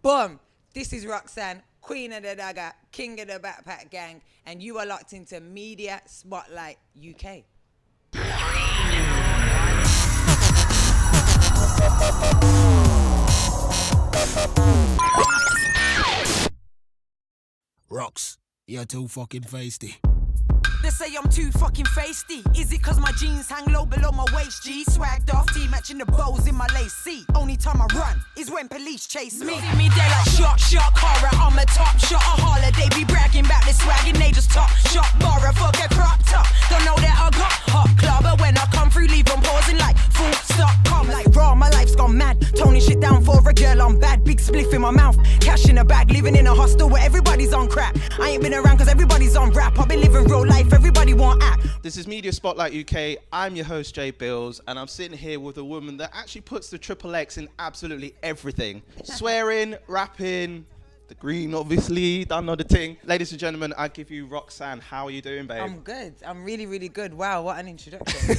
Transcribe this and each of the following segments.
Boom. This is Roxanne, Queen of the Dagger, King of the Backpack Gang, and you are locked into Media Spotlight UK. Rox, you're too fucking feisty. They say I'm too fucking feisty. Is it cause my jeans hang low below my waist, G? Swagged off, T matching the bows in my lace. See, only time I run is when police chase me. See me there like shock, horror. I'm a top shot, a holiday. Be bragging about this swagging, they just top shot, borrow, fuck a crop top. Don't know that I got hot club, but when I come through, leave them pausing like full stop. Come like raw, my life's gone mad. Toning shit down for a girl, I'm bad. Big spliff in my mouth, cash in a bag. Living in a hostel where everybody's on crap. I ain't been around cause everybody's on rap. I've been living real life, everybody want act. This is Media Spotlight UK. I'm your host, Jay Billz, and I'm sitting here with a woman that actually puts the triple X in absolutely everything. Swearing, rapping, the green, obviously, done all the thing. Ladies and gentlemen, I give you Roxanne. How are you doing, babe? I'm good. I'm really, really good. Wow, what an introduction.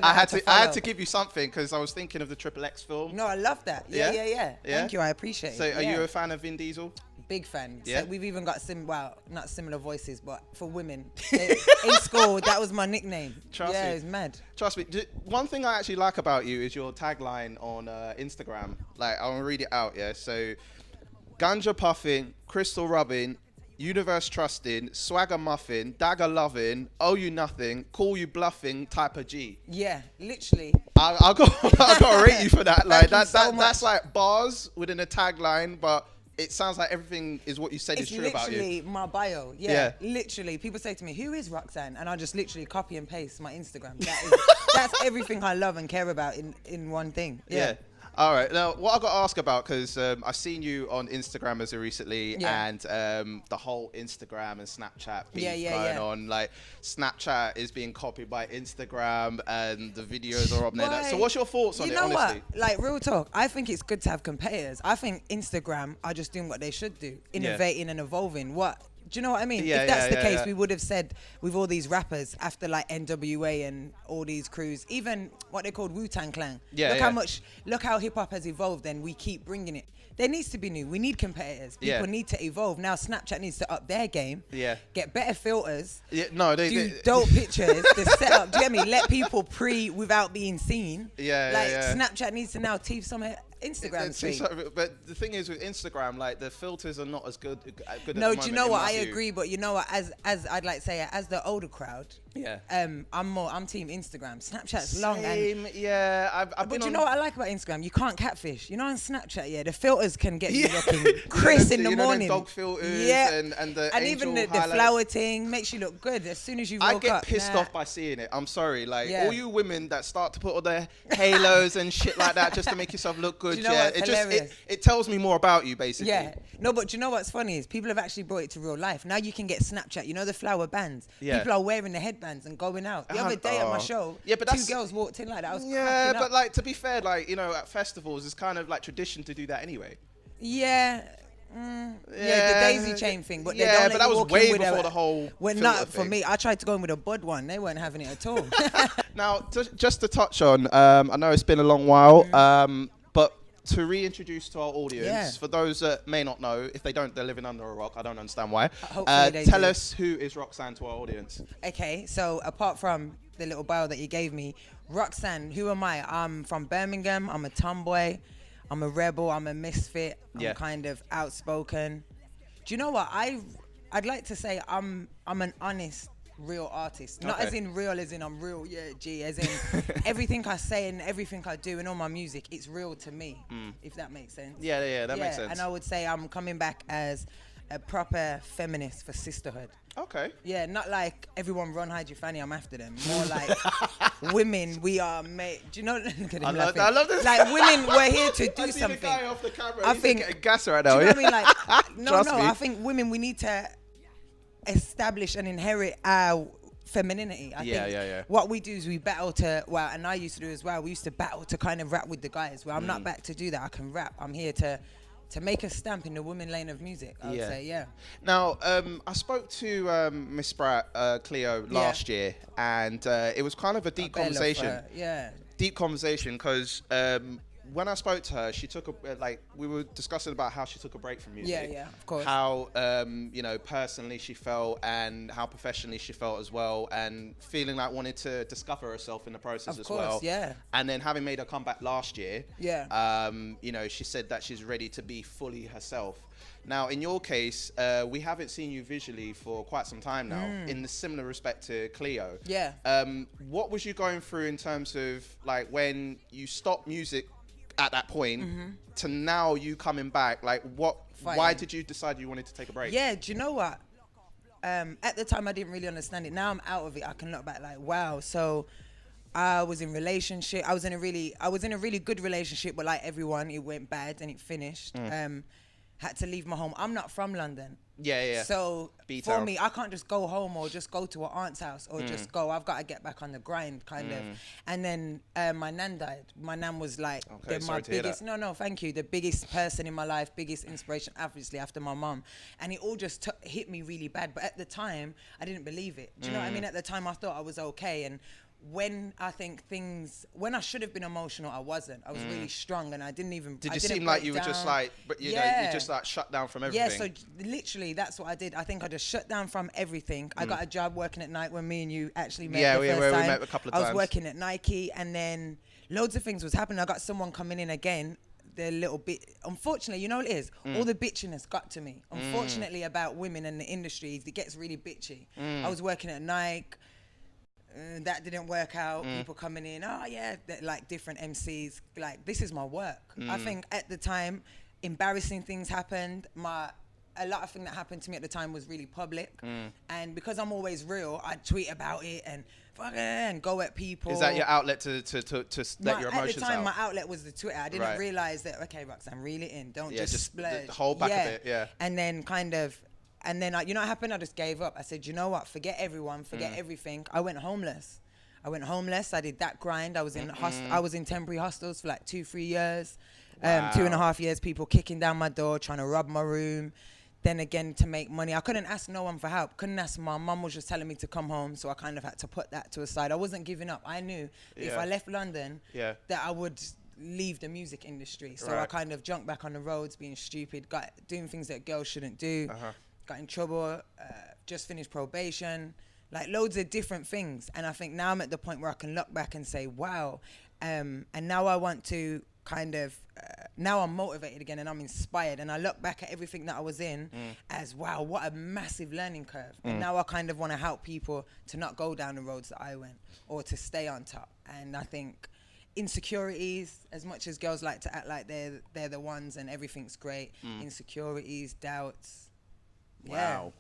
I had to give you something because I was thinking of the triple X film. No, I love that. Yeah. Thank you. I appreciate it. So are you a fan of Vin Diesel? Big fan. Yeah. So we've even got not similar voices, but for women. In school, that was my nickname. Trust me. It was mad. Trust me. One thing I actually like about you is your tagline on Instagram. Like, I'll read it out, yeah? So, ganja puffing, crystal rubbing, universe trusting, swagger muffin, dagger loving, owe you nothing, call you bluffing, type of G. Yeah, literally. I got to rate you for that. Like, Thank you so much. that's like bars within a tagline, but it sounds like everything is what you said is true about you. It's literally my bio. Yeah, literally. People say to me, who is Roxanne? And I just literally copy and paste my Instagram. That's everything I love and care about in one thing. Yeah. All right. Now, what I've got to ask about, because I've seen you on Instagram as of recently, and the whole Instagram and Snapchat beef going on. Like, Snapchat is being copied by Instagram, and the videos are up there. So what's your thoughts on it, honestly? You know what? Like, real talk, I think it's good to have competitors. I think Instagram are just doing what they should do, innovating and evolving. Do you know what I mean? If that's the case, we would have said with all these rappers after like NWA and all these crews, even what they called Wu-Tang Clan. Look how hip hop has evolved, and we keep bringing it. There needs to be new. We need competitors. People need to evolve. Now Snapchat needs to up their game. Yeah. Get better filters. Yeah. No, do dope pictures. The setup. Do you get me? Let people without being seen. Snapchat needs to now teach some Instagram. But the thing is with Instagram, like the filters are not as good. No, do you know what? I agree, but you know what? As I'd like to say, as the older crowd, I'm team Instagram. Snapchat's long. But you know what I like about Instagram? You can't catfish. You know on Snapchat, the filters can get you looking crisp in the morning. Dog filters and even the flower thing makes you look good as soon as you woke up. I get pissed off by seeing it. I'm sorry, like all you women that start to put all their halos and shit like that just to make yourself look good. Do you know what's hilarious? It tells me more about you, basically. Yeah. No, but do you know what's funny is people have actually brought it to real life. Now you can get Snapchat. You know the flower bands. Yeah. People are wearing the headbands and going out. The other day at my show, two girls walked in like that. I was cracking up. Like to be fair, like at festivals, it's kind of like tradition to do that anyway. Yeah. The daisy chain thing, but but that was way before the whole. Not for me. I tried to go in with a bud one. They weren't having it at all. Now, just to touch on, I know it's been a long while, but to reintroduce to our audience, for those that may not know, if they don't, they're living under a rock. I don't understand why. Tell us who is Roxanne to our audience. Okay, so apart from the little bio that you gave me, Roxanne, who am I? I'm from Birmingham. I'm a tomboy. I'm a rebel. I'm a misfit. I'm kind of outspoken. Do you know what? I'd like to say I'm an honest, real artist. Not as in real, as in I'm real. Yeah, G. As in everything I say and everything I do and all my music, it's real to me. If that makes sense. Yeah, that makes sense. And I would say I'm coming back as a proper feminist for sisterhood. Okay. Yeah, not like everyone run, hide your fanny, I'm after them. More like women, we are made. Do you know? Look at him laughing. I love this. Like women, we're here to do I see something. The guy off the camera. I He's think getting gas right now. Do you know what I mean? Like, Trust me. I think women, we need to establish and inherit our femininity. I think what we do is we battle to, and I used to do as well, we used to battle to kind of rap with the guys. Well, I'm not back to do that. I can rap. I'm here to make a stamp in the women lane of music, I would say, Now, I spoke to Miss Spratt, Cleo, last year, and it was kind of a deep conversation. Deep conversation, because when I spoke to her, she took we were discussing about how she took a break from music. Yeah, of course. How, personally she felt and how professionally she felt as well, and feeling like wanted to discover herself in the process as well. Yeah. And then having made her comeback last year, she said that she's ready to be fully herself. Now, in your case, we haven't seen you visually for quite some time now, in the similar respect to Cleo. Yeah. What was you going through in terms of like when you stopped music at that point to now you coming back? Like, why did you decide you wanted to take a break? Yeah, do you know what? At the time, I didn't really understand it. Now I'm out of it. I can look back like, wow. So I was in relationship. I was in a really good relationship, but like everyone, it went bad and it finished. Had to leave my home. I'm not from London. Yeah. So for me, I can't just go home or just go to an aunt's house or just go. I've got to get back on the grind, kind of. And then my nan died. My nan was like my biggest. No, thank you. The biggest person in my life, biggest inspiration, obviously after my mum. And it all just hit me really bad. But at the time, I didn't believe it. Do you know what I mean? At the time, I thought I was okay. And when I should have been emotional, I wasn't. I was really strong, and I didn't even. Did you seem like you were just like, but you just like shut down from everything? Yeah, so literally that's what I did. I think I just shut down from everything. I got a job working at night when me and you actually met. Yeah, we met a couple of times. I was working at Nike, and then loads of things was happening. I got someone coming in again. They're a little bit, unfortunately, you know what it is? All the bitchiness got to me. Unfortunately, about women and the industries, it gets really bitchy. I was working at Nike. That didn't work out. People coming in, like different MCs. Like, this is my work. I think at the time, embarrassing things happened. A lot of things that happened to me at the time was really public. And because I'm always real, I'd tweet about it and go at people. Is that your outlet to let your emotions out? At the time, my outlet was the Twitter. I didn't realize that, okay, Roxanne, reel it in. Don't just splurge. Hold back a bit, And then And then, you know what happened? I just gave up. I said, you know what? Forget everyone. Forget everything. I went homeless. I did that grind. I was in temporary hostels for like 2-3 years. Wow. 2.5 years, people kicking down my door, trying to rob my room. Then again, to make money. I couldn't ask no one for help. Couldn't ask my mum. Was just telling me to come home. So I kind of had to put that to a side. I wasn't giving up. I knew if I left London, that I would leave the music industry. So I kind of jumped back on the roads, being stupid, doing things that girls shouldn't do. Got in trouble, just finished probation, like loads of different things. And I think now I'm at the point where I can look back and say, wow. And now I want to kind of, now I'm motivated again and I'm inspired. And I look back at everything that I was in as, wow, what a massive learning curve. And now I kind of want to help people to not go down the roads that I went or to stay on top. And I think insecurities, as much as girls like to act like they're the ones and everything's great, insecurities, doubts. Wow.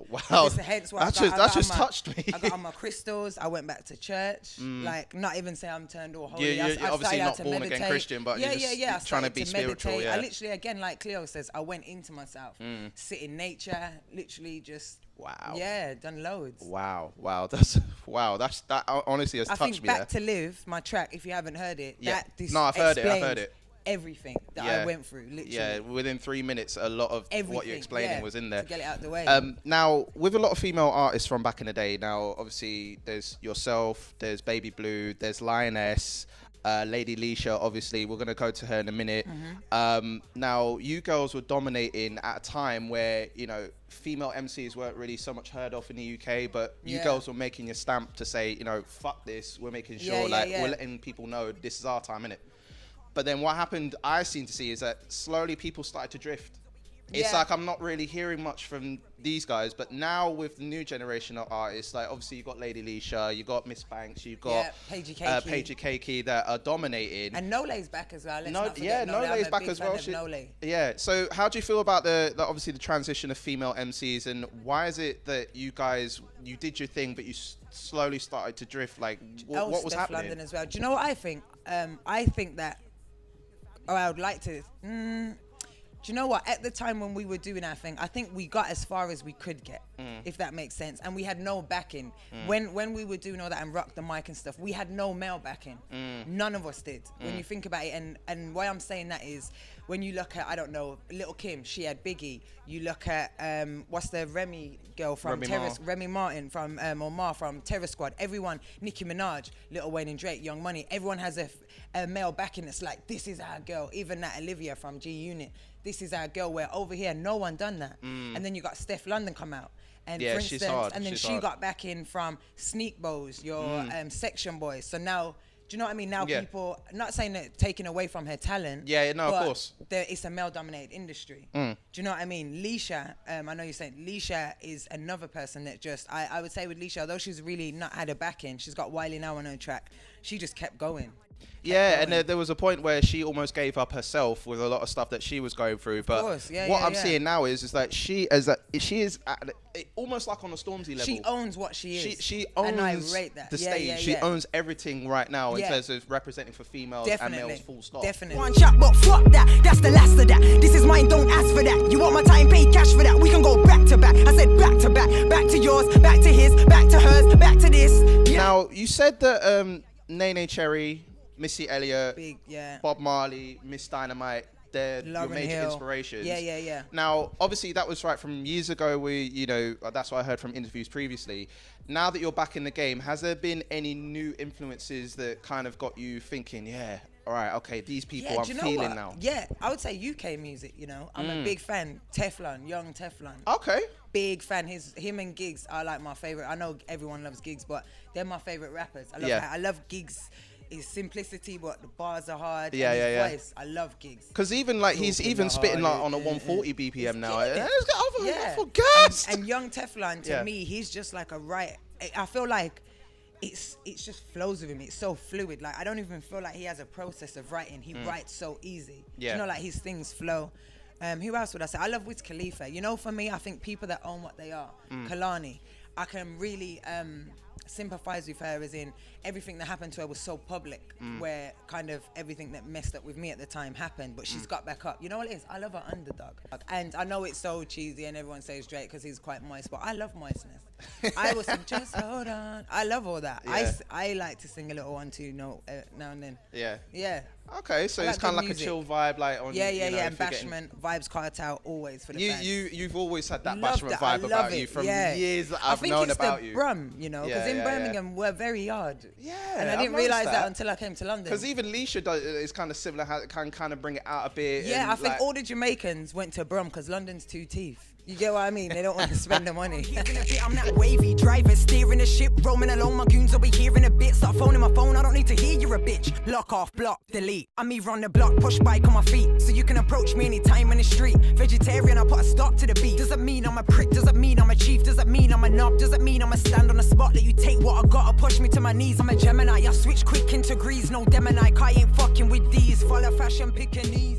Wow. Hence why that just touched me. I got on my crystals. I went back to church. Like, not even say I'm turned all holy. You're obviously not born again Christian, but you're just trying to be spiritual. I literally, again, like Cleo says, I went into myself, sit in nature, literally just. Wow. Yeah, done loads. Wow. That honestly has touched me. I think Back to Live, my track, if you haven't heard it, I've heard it. Everything that I went through, literally. Yeah, within 3 minutes, a lot of what you're explaining was in there. To get it out the way. Now, with a lot of female artists from back in the day, now, obviously, there's yourself, there's Baby Blue, there's Lioness, Lady Leisha, obviously. We're going to go to her in a minute. Now, you girls were dominating at a time where, female MCs weren't really so much heard of in the UK, but you girls were making your stamp to say, fuck this. We're making sure, we're letting people know this is our time, innit? But then what happened, I seem to see, is that slowly people started to drift. It's like I'm not really hearing much from these guys, but now with the new generation of artists, like obviously you got Lady Leisha, you got Miss Banks, you got Paige Keiki that are dominating. And Nole's back as well. Nole's back as well. Yeah. So how do you feel about the obviously the transition of female MCs, and why is it that you guys did your thing, but you slowly started to drift? Like what was happening? London as well. Do you know what I think? I think that. I would like to. do you know what? At the time when we were doing our thing, I think we got as far as we could get, if that makes sense. And we had no backing. When we were doing all that and rock the mic and stuff, we had no male backing. None of us did. When you think about it, and why I'm saying that is, when you look at, I don't know, Little Kim, she had Biggie. You look at, what's the Remy girl from Remy Martin from, or Ma from Terror Squad. Everyone, Nicki Minaj, Lil Wayne and Drake, Young Money. Everyone has a male backing that's like, this is our girl. Even that Olivia from G Unit. This is our girl, where over here, no one done that. And then you got Steph London come out. And yeah, for instance, she's hard. and then she got back in from Sneak Bows, your Section Boys. So now, do you know what I mean? Now people, not saying that taking away from her talent. Yeah, no, of course. It's a male-dominated industry. Do you know what I mean? Leisha, I know you're saying Leisha is another person that just, I would say with Leisha, although she's really not had a backing, she's got Wiley Now on her track, she just kept going. Yeah, and there was a point where she almost gave up herself with a lot of stuff that she was going through. But what I'm seeing now is that she is almost like on a Stormzy level. She owns what she is. She owns and I rate that. the stage. She owns everything right now in terms of representing for females and males, full stop. Definitely. One chat, but fuck that. That's the last of that. This is mine, don't ask for that. You want my time, pay cash for that. We can go back to back. I said back to back. Back to yours, back to his, back to hers, back to this. Now, you said that Nene Cherry, Missy Elliott, Bob Marley, Miss Dynamite, they're your major inspirations. Yeah. Now, obviously, that was right from years ago. That's what I heard from interviews previously. Now that you're back in the game, has there been any new influences that kind of got you thinking, all right, okay, these people I'm feeling now? Yeah, I would say UK music, I'm a big fan. Teflon, young Teflon. Okay. Big fan. Him and Giggs are like my favorite. I know everyone loves Giggs, but they're my favorite rappers. I love Giggs. His simplicity, but the bars are hard. And his voice, I love Giggs. Because even like he's even spitting like on a 140 BPM now. For gas. And young Teflon, to me, he's just like a right. I feel like it's just flows with him. It's so fluid. Like I don't even feel like he has a process of writing. He writes so easy. Yeah. Like his things flow. Who else would I say? I love Wiz Khalifa. For me, I think people that own what they are. Kalani, I can really sympathize with her, as in everything that happened to her was so public, where kind of everything that messed up with me at the time happened, but she's got back up. You know what it is? I love her underdog. And I know it's so cheesy and everyone says Drake because he's quite moist, but I love moistness. I will sing, just hold on. I love all that. I like to sing a little 1-2 note now and then. Yeah. Okay, so it's kind of like a chill vibe, like on. And Bashment vibes cartel always for the fans. You've always had that Bashment vibe about you from years that I've known about you. I think it's the Brum, because in Birmingham we're very hard. Yeah, and I didn't realise that until I came to London. Because even Leisha is kind of similar, can kind of bring it out a bit. Yeah, I think all the Jamaicans went to Brum because London's two teeth. You get what I mean? They don't want to spend the money. I'm that wavy driver, steering the ship, roaming along. My goons will be here in a bit. Start phoning my phone, I don't need to hear you're a bitch. Lock off, block, delete. I'm either on the block, push bike on my feet, so you can approach me anytime in the street. Vegetarian, I put a stop to the beat. Does it mean I'm a prick? Does it mean I'm a chief? Does it mean I'm a knob? Does it mean I'm a stand on the spot? Let you take what I got, push me to my knees. I'm a Gemini, I switch quick into grease. No Demini, I ain't fucking with these. Follow fashion, pick a knees.